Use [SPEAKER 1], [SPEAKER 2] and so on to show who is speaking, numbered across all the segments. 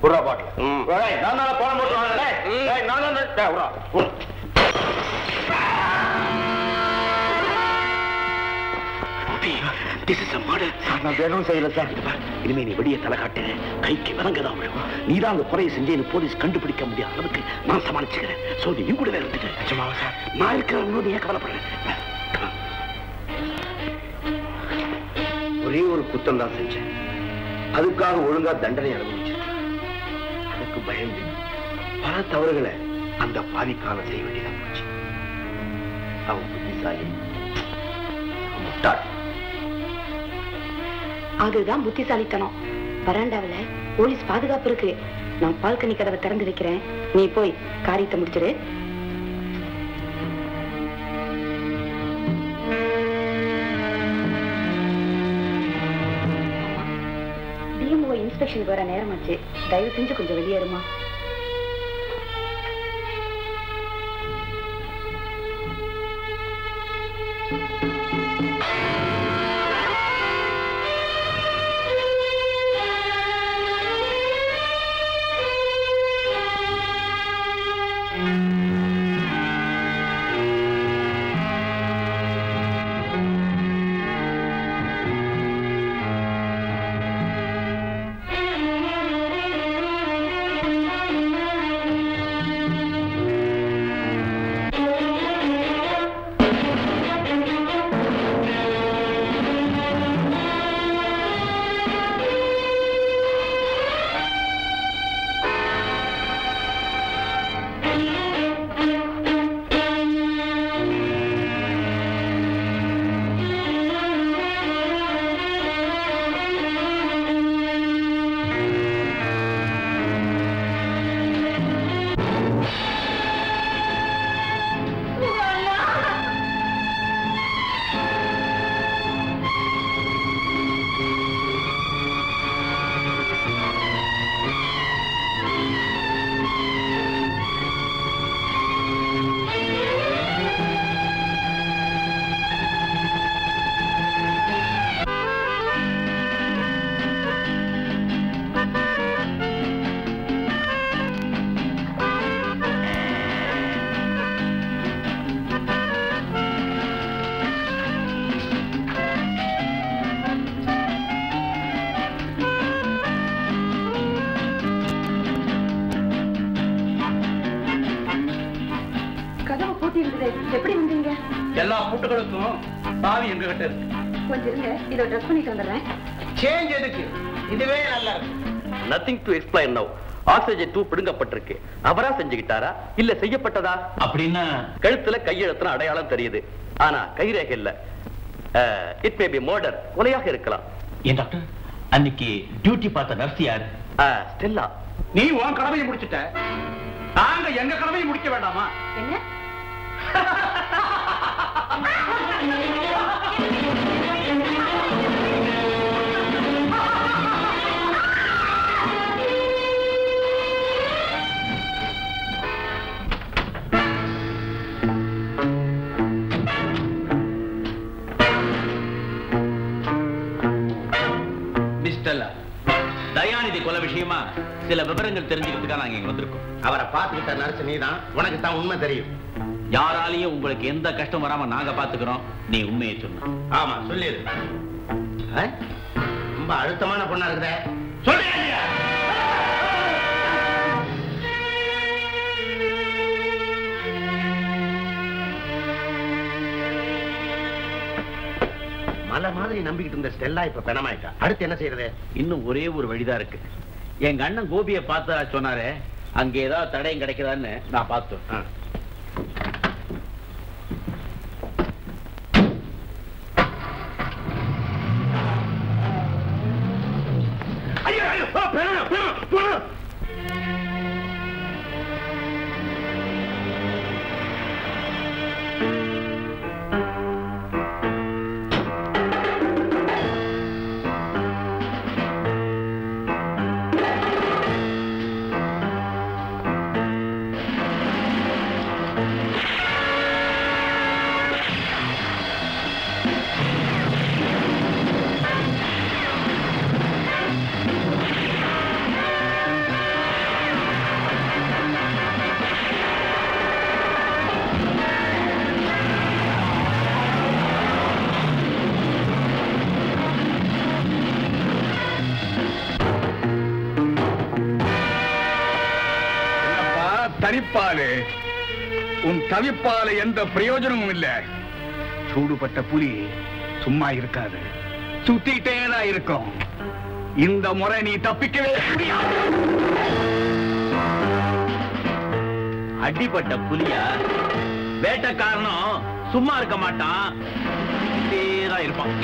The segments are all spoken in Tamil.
[SPEAKER 1] விடுறா பாட்டில். நான் தான் போன போட்டு வாங்க. நான் தான் நான் வேணும் செய்யல சார்.
[SPEAKER 2] இனிமே நீ வெளியே தலை காட்டு, கைக்கு விளங்கதான் விழும். நீதான் அந்த குறையை செஞ்சேன்னு போலீஸ் கண்டுபிடிக்க முடியாத அளவுக்கு நான் சமாளிச்சுக்கிறேன். சோதி நீ கூட இருந்துட்டு
[SPEAKER 1] நிஜமாவா சார்?
[SPEAKER 2] நான் இருக்கிறவங்களோட ஏன் கவலைப்படுறேன்?
[SPEAKER 1] ஒரே ஒரு குத்தம் தான் செஞ்சேன். அதுக்காக ஒழுங்கா தண்டனை அனுபவிச்சேன். அதுக்கு பயந்து பல தவறுகளை அந்த பாதிக்காக செய்ய வேண்டியதா போச்சு. அவன் புத்திசாலி, முட்டாள்.
[SPEAKER 3] அதுதான் புத்திசாலித்தனம். வராண்டாவில போலீஸ் பாதுகாப்பு இருக்கு. நான் பால்கனி கதவை திறந்து வைக்கிறேன். நீ போய் காரியத்தை முடிச்சிரு. டிஎம்ஓ இன்ஸ்பெக்ஷனுக்கு வர நேரமாச்சு. தயவு செஞ்சு கொஞ்சம் வெளியேறுமா? எப்படி வந்தீங்க?
[SPEAKER 2] எல்லா பூட்டுகளுக்கும் சாவி எங்க கிட்ட இருக்கு.
[SPEAKER 3] கொஞ்சம் இருங்க, இதை ட்ரெஸ் பண்ணிட்டு வந்துடுறேன்.
[SPEAKER 1] சேஞ்ச் எதுக்கு? இதுவே நல்லா இருக்கு.
[SPEAKER 2] Nothing to explain now. Oxygen 2 பிடுங்கப்பட்டிருக்கு. அவரா செஞ்சுக்கிட்டாரா இல்ல செய்யப்பட்டதா அப்படின்னா கழுத்துல கையெழுத்துன அடையாளம் தெரியுது. ஆனா கைரேகை இல்ல. இட் மே பி மர்டர், கொலையாக இருக்கலாம்.
[SPEAKER 4] ஏன் டாக்டர், அன்னைக்கு டியூட்டி பார்த்த நர்ஸ் யார்?
[SPEAKER 2] ஸ்டெல்லா.
[SPEAKER 1] நீ உன் கடமையை முடிச்சுட்ட, நாங்க எங்க கடமையை முடிக்க வேண்டாமா?
[SPEAKER 3] என்ன?
[SPEAKER 4] தயாநிதி கொலை விஷயமா சில விவரங்கள் தெரிஞ்சுக்கிறதுக்காக நாங்க இங்க வந்திருக்கோம்.
[SPEAKER 1] அவரை பார்த்துக்கிட்ட நர்ஸ் நீதான், உனக்கு தான் உண்மை தெரியும்.
[SPEAKER 4] யாராலையும் உங்களுக்கு எந்த கஷ்டம் வராம நாங்க பாத்துக்கிறோம். நீ உண்மையை சொன்ன.
[SPEAKER 1] ஆமா சொல்லிடு. ரொம்ப அழுத்தமான பொண்ணா இருக்குதே, சொல்லு. மலை மாதிரி நம்பிக்கிட்டு இருந்த ஸ்டெல்லா இப்ப பெணமாயிட்டா. அடுத்து என்ன செய்யறது?
[SPEAKER 4] இன்னும் ஒரே ஒரு வழிதான் இருக்கு. எங்க அண்ணன் கோபியை பார்த்தா சொன்னாரு, அங்க ஏதாவது தடயம் கிடைக்குதான்னு நான் பார்த்தோம்.
[SPEAKER 5] கரிப்பாலே உன் தவிப்பால எந்த பிரயோஜனமும் இல்ல. சூடுபட்ட புலி சும்மா இருக்காது, சுத்திட்டேதான் இருக்கும். இந்த முறை நீ தப்பிக்கவே முடியாது.
[SPEAKER 4] அடிப்பட்ட புலியா? வேட்டைக்காரனும் சும்மா இருக்க மாட்டான், சுத்திட்டேதான் இருப்பான்.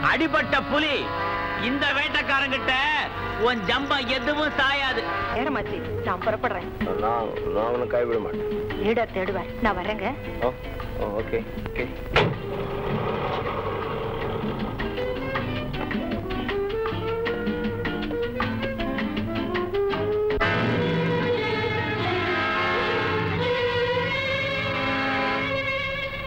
[SPEAKER 4] அடிபட்ட புலி, இந்த வேட்டைக்காரங்கிட்ட உன் ஜம்பம் எதுவும் சாயாது.
[SPEAKER 3] நேரமாச்சு, நான் புறப்படுறேன்.
[SPEAKER 1] நான் அவனை கைவிட மாட்டேன்.
[SPEAKER 3] லீடர் தேடுவார், நான் வரேங்க.
[SPEAKER 1] Okay okay.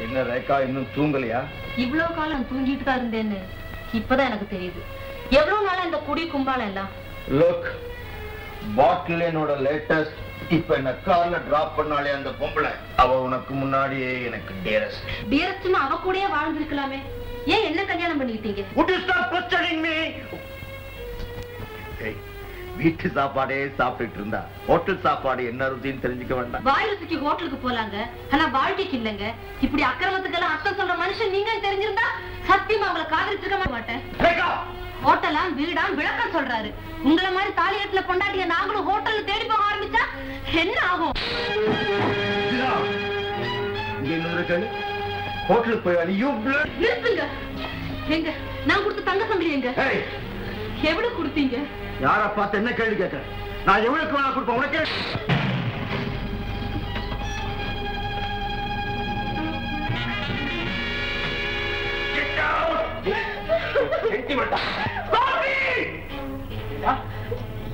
[SPEAKER 1] என்ன ரேகா, இன்னும் தூங்கலையா?
[SPEAKER 6] இவ்வளவு காலம் தூங்கிட்டு தான் இருந்தேன்னு இப்பதான் எனக்கு தெரியுது. எவ்வளவு நாளா இந்த குடி கும்பாலம் எல்லாம்.
[SPEAKER 1] லுக், பாட்டில் என்னோட லேட்டஸ்ட். இப்ப என்ன கார்ல டிராப் பண்ணாலே அந்த பொம்பளை, அவ உனக்கு முன்னாடியே எனக்கு டியரஸ்ட்.
[SPEAKER 6] டியரஸ்ட்னா அவ கூடயே வாழ்ந்திருக்கலாமே, ஏன் என்ன கல்யாணம் பண்ணிக்கிட்டீங்க?
[SPEAKER 1] Would you stop questioning me? வீட்டு சாப்பாடே சாப்பிட்டு இருந்தா ஹோட்டல் சாப்பாடு என்ன ருசின்னு தெரிஞ்சுக்க வேண்டாம்.
[SPEAKER 6] வாய் ருசிக்கு ஹோட்டலுக்கு போலாங்க, ஆனா வாழ்க்கைக்கு இல்லங்க. இப்படி அக்கிரமத்துக்கெல்லாம் அர்த்தம் சொல்ற மனுஷன் நீங்க தெரிஞ்சிருந்தா சத்தியமா அவங்களை காதலிச்சிருக்க மாட்டேன். ஹோட்டலா வீடா விளக்கம் சொல்றாரு. உங்களை மாதிரி தாலி கட்டின பொண்டாட்டிய நாங்களும் ஹோட்டல்ல தேடி போக ஆரம்பிச்சா என்ன ஆகும்?
[SPEAKER 1] ஹோட்டலுக்கு போய்
[SPEAKER 6] நிறுத்துங்க. எங்க நான் கொடுத்த தங்க சங்கிலி எங்க? எவ்வளவு கொடுத்தீங்க?
[SPEAKER 1] யார பார்த்து என்ன கேள்வி கேட்க? நான் எவ்வளவுக்கு வேணா கொடுப்பேன் உனக்கு.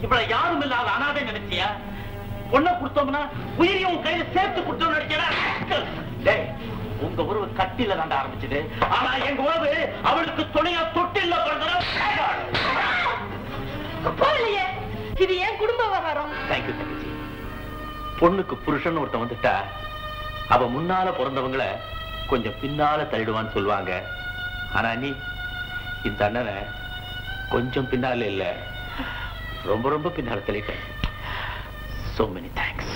[SPEAKER 4] இவ்வளவு யாரும் இல்லாத அனாதை நினைச்சியா? பொண்ணை கொடுத்தோம்னா உயிரியும் கையில சேர்த்து கொடுத்தோம் நினைச்சா? உங்க உறவு கட்டில தாண்ட ஆரம்பிச்சது, ஆனா எங்க உறவு அவளுக்கு துணையா தொட்டில
[SPEAKER 6] போகலையே. இது ஏன் குடும்ப விவகாரம்.
[SPEAKER 4] தேங்க்யூ தங்கச்சி. பொண்ணுக்கு புருஷன் ஒருத்தன் வந்துட்டா அவ முன்னால பிறந்தவங்களை கொஞ்சம் பின்னால தள்ளிடுவான்னு சொல்லுவாங்க. ஆனா நீ இந்த அண்ணனை கொஞ்சம் பின்னால இல்ல, ரொம்ப ரொம்ப பின்னால தள்ளிட்ட. So many thanks.